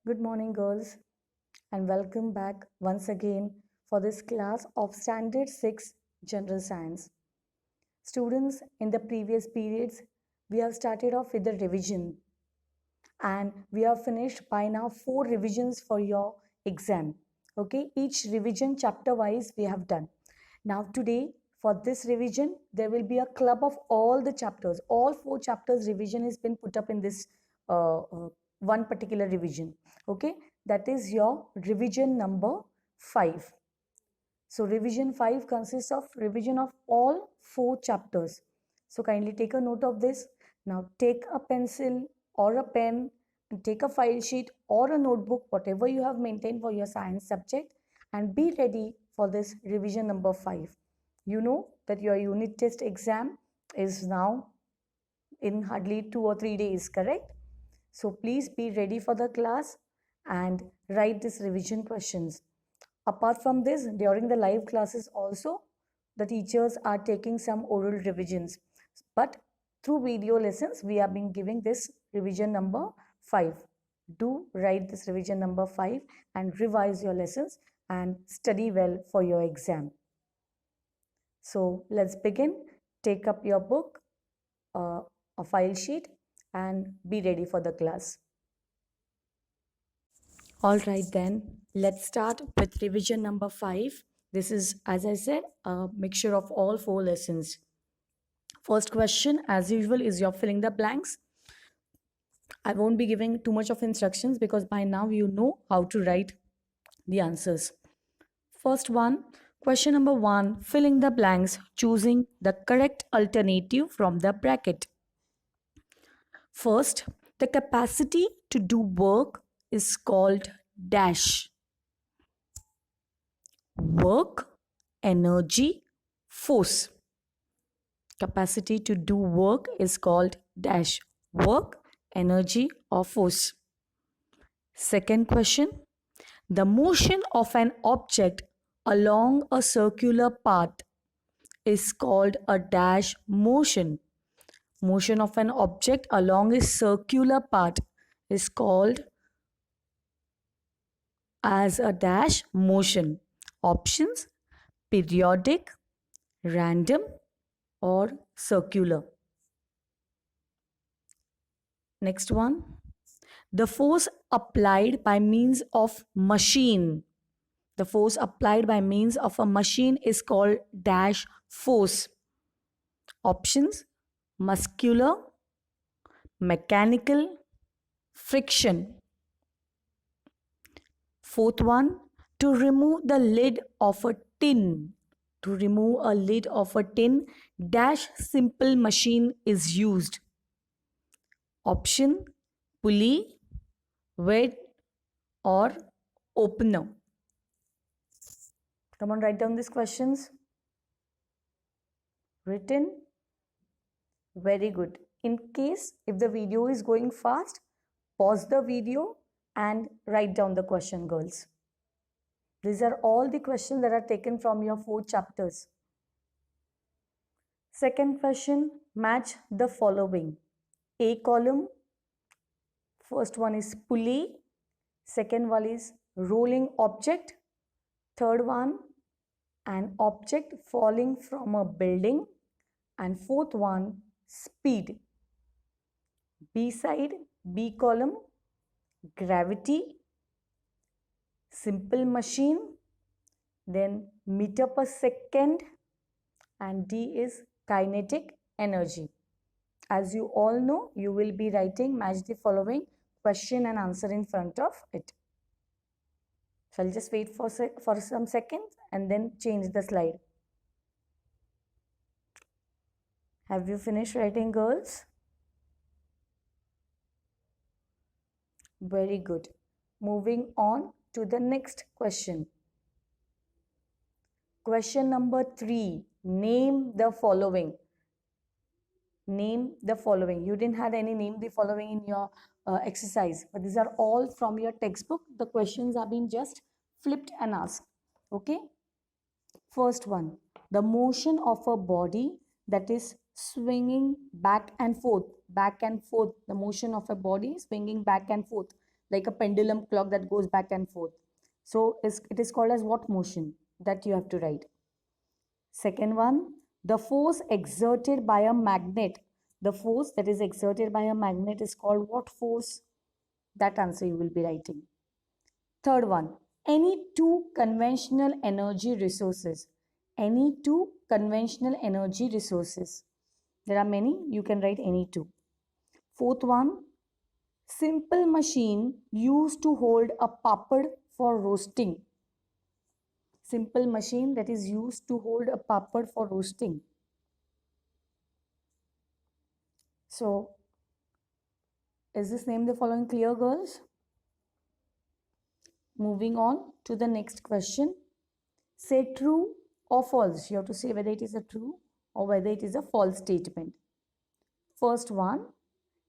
Good morning, girls, and welcome back once again for this class of Standard 6 General Science. Students, in the previous periods, we have started off with the revision, and we have finished by now 4 revisions for your exam. Okay, each revision chapter wise we have done. Now, today, for this revision, there will be a club of all the chapters. All 4 chapters revision has been put up in this one particular revision. Okay, that is your revision number 5. So, revision 5 consists of revision of all 4 chapters. So, kindly take a note of this. Now, take a pencil or a pen and take a file sheet or a notebook, whatever you have maintained for your science subject, and be ready for this revision number 5. You know that your unit test exam is now in hardly 2 or 3 days, correct? So please be ready for the class and write these revision questions. Apart from this, during the live classes also, the teachers are taking some oral revisions. But through video lessons, we have been giving this revision number 5. Do write this revision number 5 and revise your lessons and study well for your exam. So let's begin. Take up your book, a file sheet, and be ready for the class. All right, then, let's start with revision number 5. This is, as I said, a mixture of all 4 lessons. First question, as usual, is your filling the blanks. I won't be giving too much of instructions because by now you know how to write the answers. First one, question number 1, filling the blanks, choosing the correct alternative from the bracket. First, the capacity to do work is called dash. Work, energy, force. Capacity to do work is called dash. Work, energy, or force. Second question, the motion of an object along a circular path is called a dash motion. Motion of an object along a circular path is called as a dash motion. Options, periodic, random, or circular. Next one, the force applied by means of machine. The force applied by means of a machine is called dash force. Options, muscular, mechanical, friction. Fourth one, to remove the lid of a tin. To remove a lid of a tin, dash simple machine is used. Option, pulley, weight, or opener. Come on, write down these questions. Written? Very good. In case if the video is going fast, pause the video and write down the question, girls. These are all the questions that are taken from your 4 chapters. Second question, match the following. A column, first one is pulley, second one is rolling object, third one, an object falling from a building, and fourth one, speed. B side, B column, gravity, simple machine, then meter per second, and D is kinetic energy. As you all know, you will be writing match the following question and answer in front of it. So I'll just wait for some seconds and then change the slide. Have you finished writing, girls? Very good. Moving on to the next question. Question number 3. Name the following. Name the following. You didn't have any name the following in your exercise, but these are all from your textbook. The questions are being just flipped and asked. Okay. First one. The motion of a body that is swinging back and forth. Back and forth. The motion of a body swinging back and forth. like a pendulum clock that goes back and forth. So it is called as what motion? That you have to write. Second one, the force exerted by a magnet. The force that is exerted by a magnet is called what force? That answer you will be writing. Third one, any two conventional energy resources. Any two conventional energy resources. There are many, you can write any two. Fourth one, simple machine used to hold a papad for roasting. Simple machine that is used to hold a papad for roasting. So, is this name the following clear, girls? Moving on to the next question. Say true or false. You have to say whether it is a true or whether it is a false statement. First one,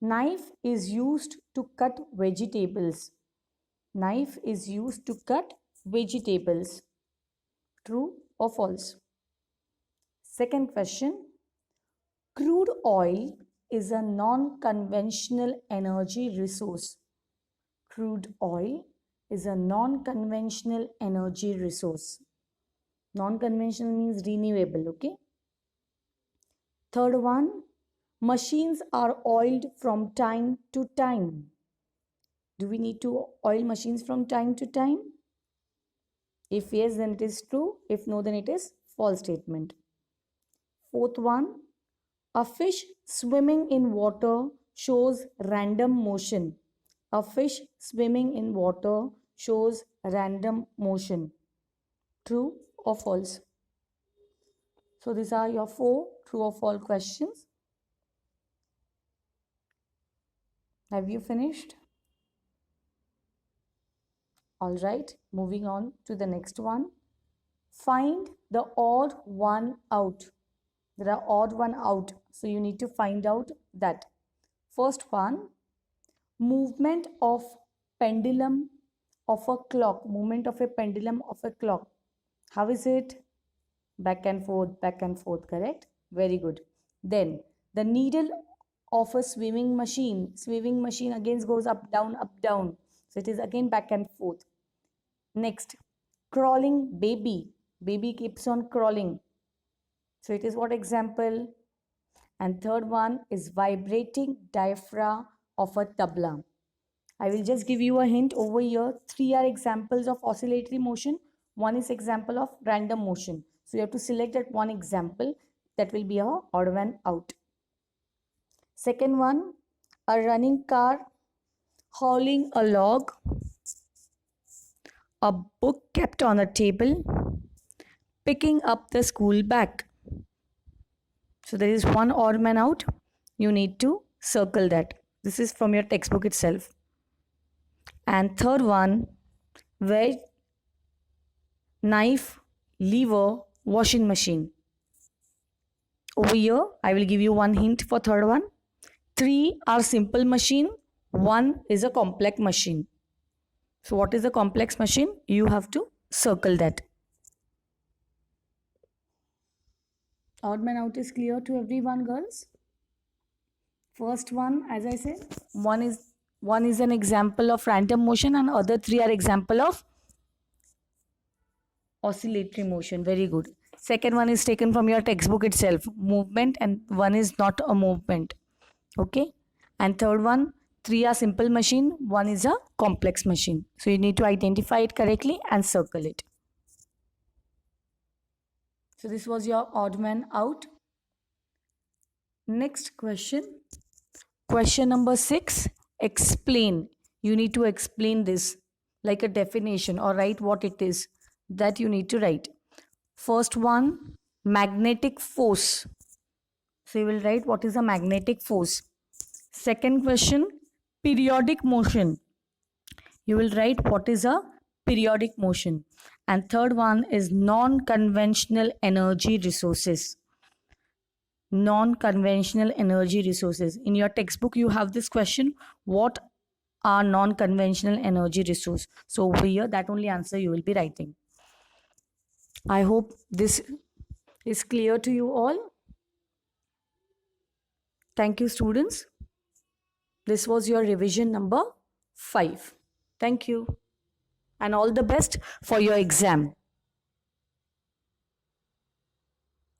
knife is used to cut vegetables. Knife is used to cut vegetables. True or false? Second question, crude oil is a non-conventional energy resource. Crude oil is a non-conventional energy resource. Non-conventional means renewable, okay? Third one, machines are oiled from time to time. Do we need to oil machines from time to time? If yes, then it is true. If no, then it is false statement. Fourth one, a fish swimming in water shows random motion. A fish swimming in water shows random motion. True or false? So these are your 4 true or false questions. Have you finished? All right, moving on to the next one. Find the odd one out. There are odd one out, so you need to find out that. First one, movement of pendulum of a clock. Movement of a pendulum of a clock. How is it? Back and forth, correct? Very good. Then the needle of a swimming machine. Swimming machine again goes up, down, up, down. So it is again back and forth. Next, crawling baby. Baby keeps on crawling. So it is what example? And third one is vibrating diaphragm of a tabla. I will just give you a hint over here. 3 are examples of oscillatory motion. 1 is example of random motion. So you have to select that one example. That will be our odd one out. Second one, a running car hauling a log, a book kept on a table, picking up the school bag. So there is one odd man out. You need to circle that. This is from your textbook itself. And third one, where knife, lever, washing machine. Over here, I will give you one hint for third one. 3 are simple machine. 1 is a complex machine. So what is a complex machine? You have to circle that. Odd man out is clear to everyone, girls? First one, as I said, one is an example of random motion and other 3 are example of oscillatory motion. Very good. Second one is taken from your textbook itself, movement, and 1 is not a movement. Okay. And third one, 3 are simple machine, 1 is a complex machine. So you need to identify it correctly and circle it. So this was your odd man out. Next question. Question number 6. Explain. You need to explain this like a definition or write what it is that you need to write. First one, magnetic force. So you will write what is a magnetic force. Second question, periodic motion. You will write what is a periodic motion. And third one is non-conventional energy resources. Non-conventional energy resources. In your textbook, you have this question, what are non-conventional energy resource? So over here, that only answer you will be writing. I hope this is clear to you all. Thank you, students. This was your revision number 5. Thank you and all the best for your exam.